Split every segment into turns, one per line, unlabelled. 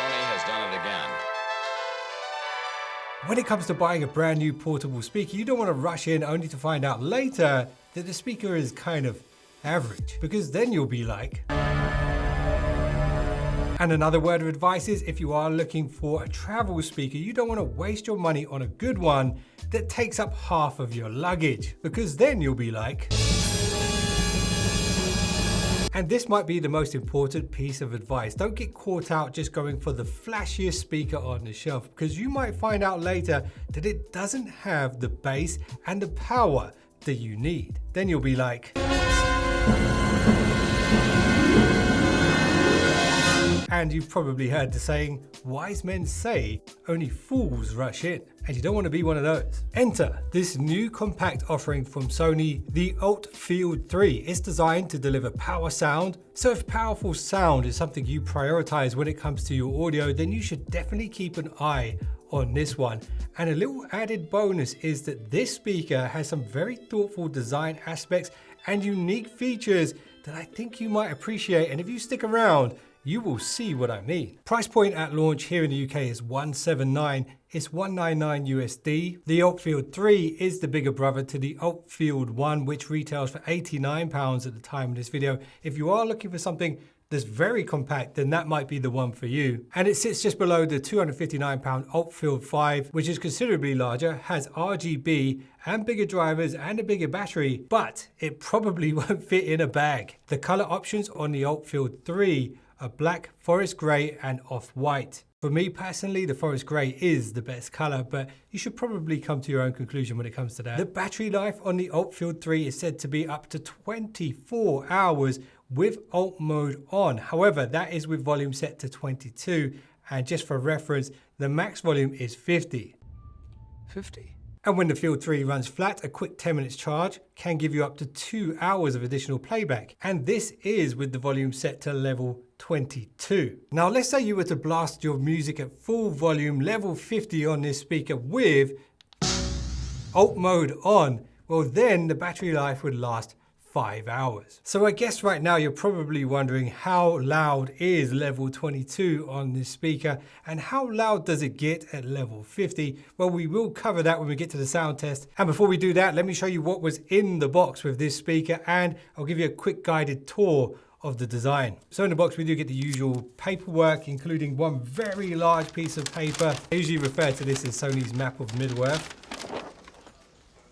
Sony has done it again.
When it comes to buying a brand new portable speaker, you don't want to rush in only to find out later that the speaker is kind of average, because then you'll be like... And another word of advice is, if you are looking for a travel speaker, you don't want to waste your money on a good one that takes up half of your luggage, because then you'll be like... And this might be the most important piece of advice. Don't get caught out just going for the flashiest speaker on the shelf, because you might find out later that it doesn't have the bass and the power that you need. Then you'll be like... And you've probably heard the saying, wise men say only fools rush in. And you don't want to be one of those. Enter this new compact offering from Sony, the ULT Field 3. It's designed to deliver power sound. So if powerful sound is something you prioritize when it comes to your audio, then you should definitely keep an eye on this one. And a little added bonus is that this speaker has some very thoughtful design aspects and unique features that I think you might appreciate. And if you stick around, you will see what I mean. Price point at launch here in the UK is $179. It's $199 USD. The ULT Field 3 is the bigger brother to the ULT Field 1, which retails for £89 at the time of this video. If you are looking for something that's very compact, then that might be the one for you. And it sits just below the £259 ULT Field 5, which is considerably larger, has RGB and bigger drivers and a bigger battery, but it probably won't fit in a bag. The color options on the ULT Field 3 are black, forest grey and off-white. For me personally, the forest grey is the best color, but you should probably come to your own conclusion when it comes to that. The battery life on the ULT Field 3 is said to be up to 24 hours with alt mode on. However, that is with volume set to 22, and just for reference, the max volume is 50. 50? And when the Field 3 runs flat, a quick 10 minutes charge can give you up to 2 hours of additional playback. And this is with the volume set to level 22. Now, let's say you were to blast your music at full volume, level 50 on this speaker with alt mode on. Well, then the battery life would last 5 hours. So I guess right now you're probably wondering, how loud is level 22 on this speaker and how loud does it get at level 50? Well, we will cover that when we get to the sound test. And before we do that, let me show you what was in the box with this speaker, and I'll give you a quick guided tour of the design. So in the box we do get the usual paperwork, including one very large piece of paper. I usually refer to this as Sony's map of Middle-earth.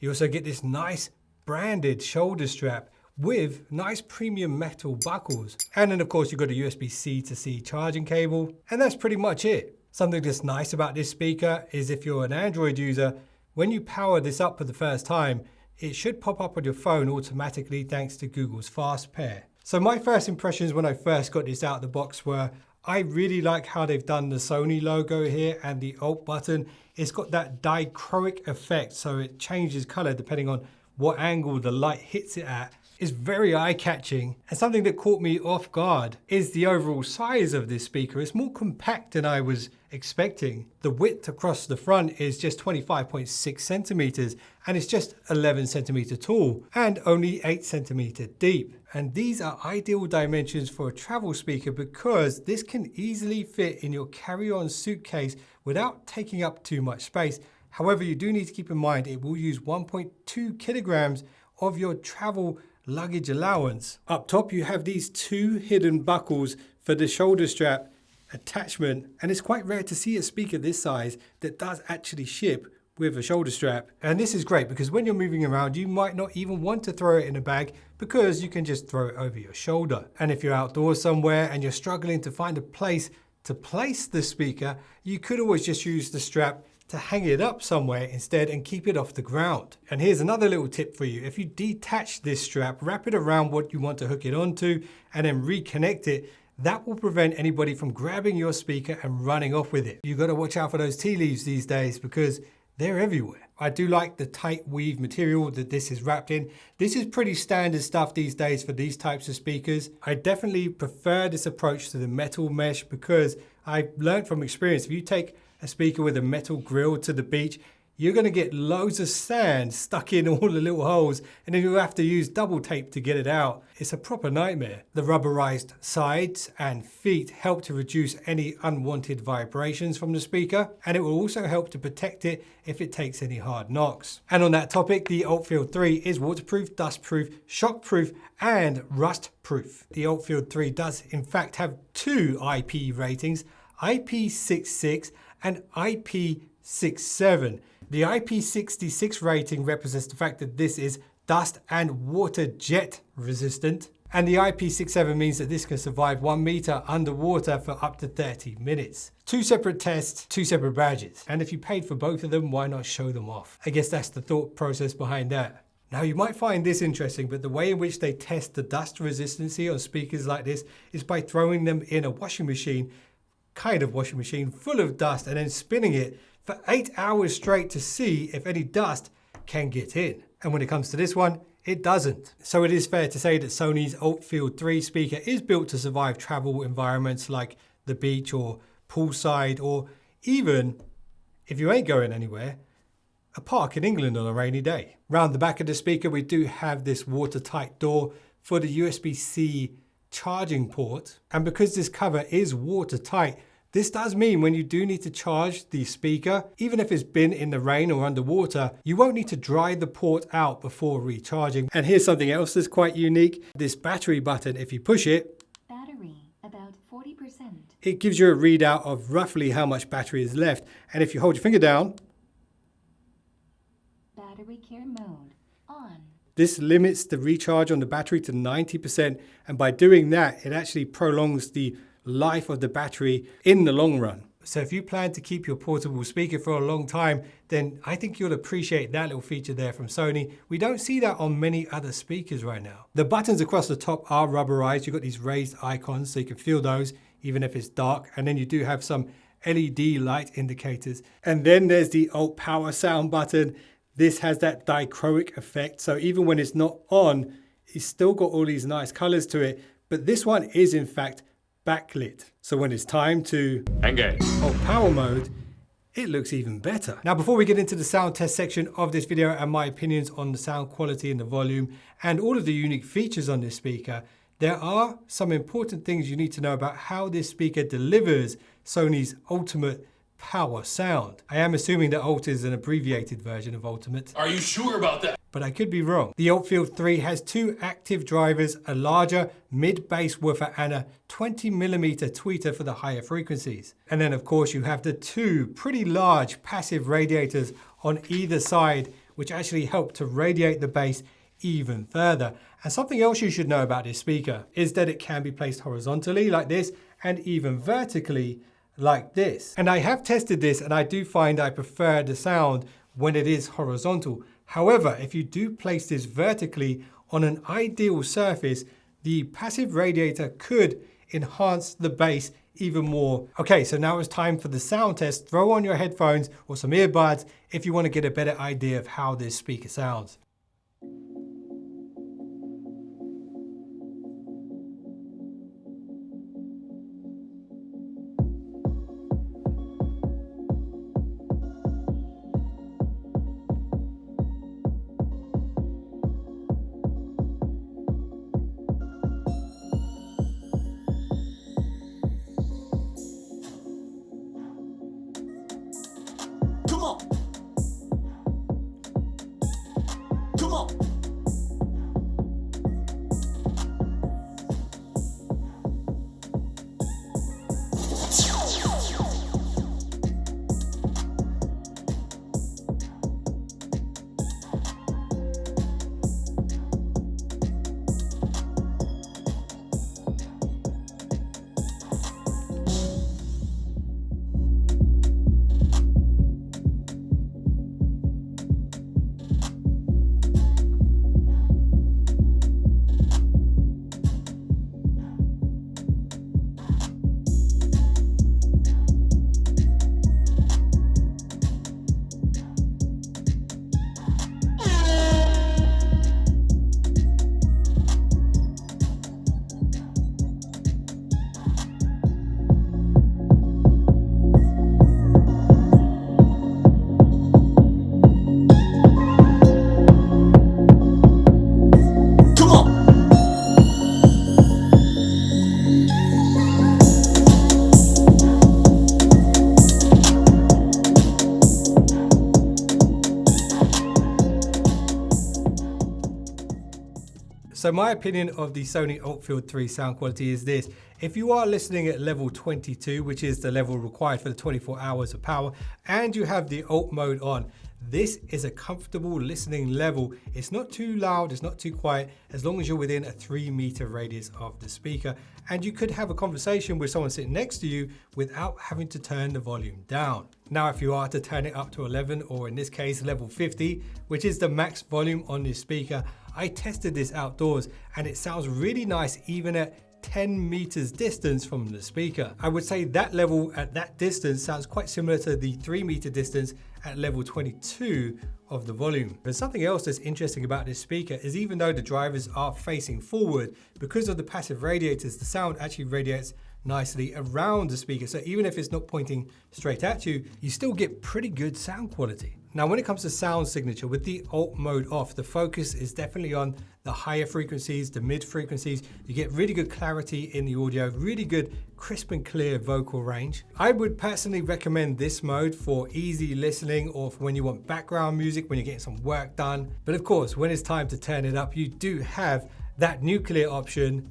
You also get this nice branded shoulder strap with nice premium metal buckles. And then of course you've got a USB-C to C charging cable, and that's pretty much it. Something that's nice about this speaker is if you're an Android user, when you power this up for the first time, it should pop up on your phone automatically thanks to Google's Fast Pair. So my first impressions when I first got this out of the box were, I really like how they've done the Sony logo here and the Alt button. It's got that dichroic effect, so it changes color depending on what angle the light hits it at. Is very eye-catching. And something that caught me off guard is the overall size of this speaker. It's more compact than I was expecting. The width across the front is just 25.6 centimeters, and it's just 11 centimeter tall and only 8 centimeter deep. And these are ideal dimensions for a travel speaker because this can easily fit in your carry-on suitcase without taking up too much space. However, you do need to keep in mind it will use 1.2 kilograms of your travel luggage allowance. Up top you have these two hidden buckles for the shoulder strap attachment, and it's quite rare to see a speaker this size that does actually ship with a shoulder strap. And this is great because when you're moving around you might not even want to throw it in a bag because you can just throw it over your shoulder. And if you're outdoors somewhere and you're struggling to find a place to place the speaker, you could always just use the strap to hang it up somewhere instead and keep it off the ground. And here's another little tip for you. If you detach this strap, wrap it around what you want to hook it onto and then reconnect it, that will prevent anybody from grabbing your speaker and running off with it. You've got to watch out for those tea leaves these days because they're everywhere. I do like the tight weave material that this is wrapped in. This is pretty standard stuff these days for these types of speakers. I definitely prefer this approach to the metal mesh because I've learned from experience, if you take a speaker with a metal grill to the beach, you're going to get loads of sand stuck in all the little holes, and then you'll have to use double tape to get it out. It's a proper nightmare. The rubberized sides and feet help to reduce any unwanted vibrations from the speaker, and it will also help to protect it if it takes any hard knocks. And on that topic, the ULT Field 3 is waterproof, dustproof, shockproof, and rustproof. The ULT Field 3 does in fact have two IP ratings, IP66 and IP67. The IP66 rating represents the fact that this is dust and water jet resistant, and the IP67 means that this can survive 1 meter underwater for up to 30 minutes. Two separate tests, two separate badges, and if you paid for both of them, why not show them off? I guess that's the thought process behind that. Now you might find this interesting, but the way in which they test the dust resistancy on speakers like this is by throwing them in a washing machine, kind of washing machine, full of dust, and then spinning it for 8 hours straight to see if any dust can get in. And when it comes to this one, it doesn't. So it is fair to say that Sony's ULT Field 3 speaker is built to survive travel environments like the beach or poolside, or even, if you ain't going anywhere, a park in England on a rainy day. Round the back of the speaker, we do have this watertight door for the USB-C charging port. And because this cover is watertight, this does mean when you do need to charge the speaker, even if it's been in the rain or underwater, you won't need to dry the port out before recharging. And here's something else that's quite unique. This battery button, if you push it,
battery about 40%.
It gives you a readout of roughly how much battery is left. And if you hold your finger down,
battery care mode on.
This limits the recharge on the battery to 90%. And by doing that, it actually prolongs the life of the battery in the long run. So if you plan to keep your portable speaker for a long time, then I think you'll appreciate that little feature there from Sony. We don't see that on many other speakers right now. The buttons across the top are rubberized. You've got these raised icons so you can feel those even if it's dark. And then you do have some LED light indicators. And then there's the ULT Power Sound button. This has that dichroic effect. So even when it's not on, it's still got all these nice colors to it. But this one is in fact backlit. So when it's time to engage ULT Power mode, it looks even better. Now, before we get into the sound test section of this video and my opinions on the sound quality and the volume and all of the unique features on this speaker, there are some important things you need to know about how this speaker delivers Sony's ultimate power sound. I am assuming that ULT is an abbreviated version of Ultimate.
Are you sure about that?
But I could be wrong. The ULT Field 3 has two active drivers, a larger mid-bass woofer and a 20mm tweeter for the higher frequencies. And then of course you have the two pretty large passive radiators on either side, which actually help to radiate the bass even further. And something else you should know about this speaker is that it can be placed horizontally like this and even vertically like this. And I have tested this and I do find I prefer the sound when it is horizontal. However, if you do place this vertically on an ideal surface, the passive radiator could enhance the bass even more. Okay, so now it's time for the sound test. Throw on your headphones or some earbuds if you want to get a better idea of how this speaker sounds. So my opinion of the Sony ULT Field 3 sound quality is this. If you are listening at level 22, which is the level required for the 24 hours of power, and you have the ULT mode on, this is a comfortable listening level. It's not too loud, it's not too quiet, as long as you're within a 3-meter radius of the speaker. And you could have a conversation with someone sitting next to you without having to turn the volume down. Now, if you are to turn it up to 11, or in this case, level 50, which is the max volume on this speaker, I tested this outdoors and it sounds really nice even at 10 meters distance from the speaker. I would say that level at that distance sounds quite similar to the 3-meter distance at level 22 of the volume. But something else that's interesting about this speaker is even though the drivers are facing forward, because of the passive radiators, the sound actually radiates nicely around the speaker. So even if it's not pointing straight at you, you still get pretty good sound quality. Now, when it comes to sound signature, with the ULT mode off, the focus is definitely on the higher frequencies, the mid frequencies. You get really good clarity in the audio, really good crisp and clear vocal range. I would personally recommend this mode for easy listening or for when you want background music, when you're getting some work done. But of course, when it's time to turn it up, you do have that nuclear option.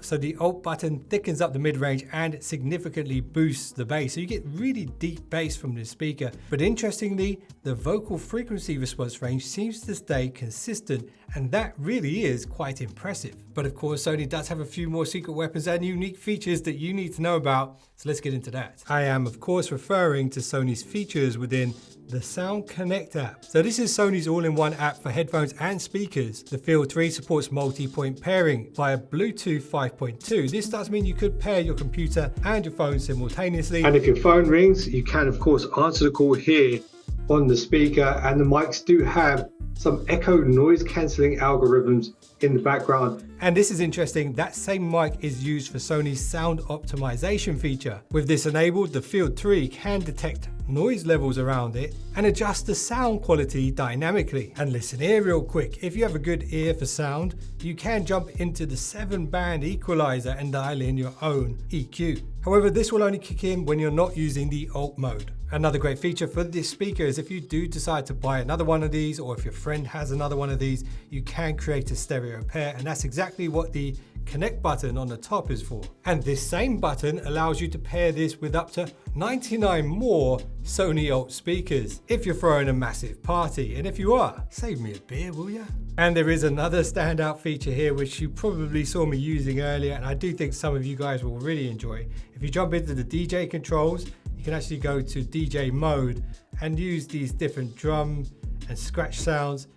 So the ULT button thickens up the mid-range and significantly boosts the bass. So you get really deep bass from this speaker. But interestingly, the vocal frequency response range seems to stay consistent, and that really is quite impressive. But of course, Sony does have a few more secret weapons and unique features that you need to know about. So let's get into that. I am of course referring to Sony's features within the Sound Connect app. So this is Sony's all-in-one app for headphones and speakers. The Field 3 supports multi-point pairing via Bluetooth 5.2. This does mean you could pair your computer and your phone simultaneously. And if your phone rings, you can of course answer the call here on the speaker, and the mics do have some echo noise cancelling algorithms in the background. And this is interesting, that same mic is used for Sony's sound optimization feature. With this enabled, the Field 3 can detect noise levels around it and adjust the sound quality dynamically. And listen here real quick, if you have a good ear for sound, you can jump into the 7-band equalizer and dial in your own EQ. However, this will only kick in when you're not using the ULT mode. Another great feature for this speaker is if you do decide to buy another one of these, or if your friend has another one of these, you can create a stereo pair, and that's exactly what the Connect button on the top is for. And this same button allows you to pair this with up to 99 more Sony ULT speakers if you're throwing a massive party. And if you are, save me a beer, will ya? And there is another standout feature here which you probably saw me using earlier, and I do think some of you guys will really enjoy. If you jump into the DJ controls, you can actually go to DJ mode and use these different drum and scratch sounds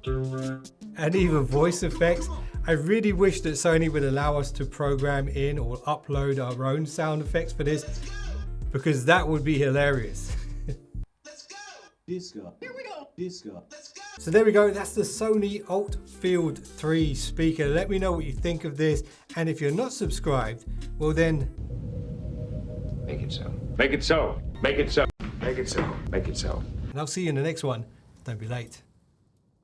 and even voice effects. I really wish that Sony would allow us to program in or upload our own sound effects for this, because that would be hilarious.
Let's go! Disco. Here we go. Disco. Let's go.
So there we go, that's the Sony ULT Field 3 speaker. Let me know what you think of this, and if you're not subscribed, well then...
Make it so. Make it so. Make it so. Make it so. Make it so.
And I'll see you in the next one. Don't be late.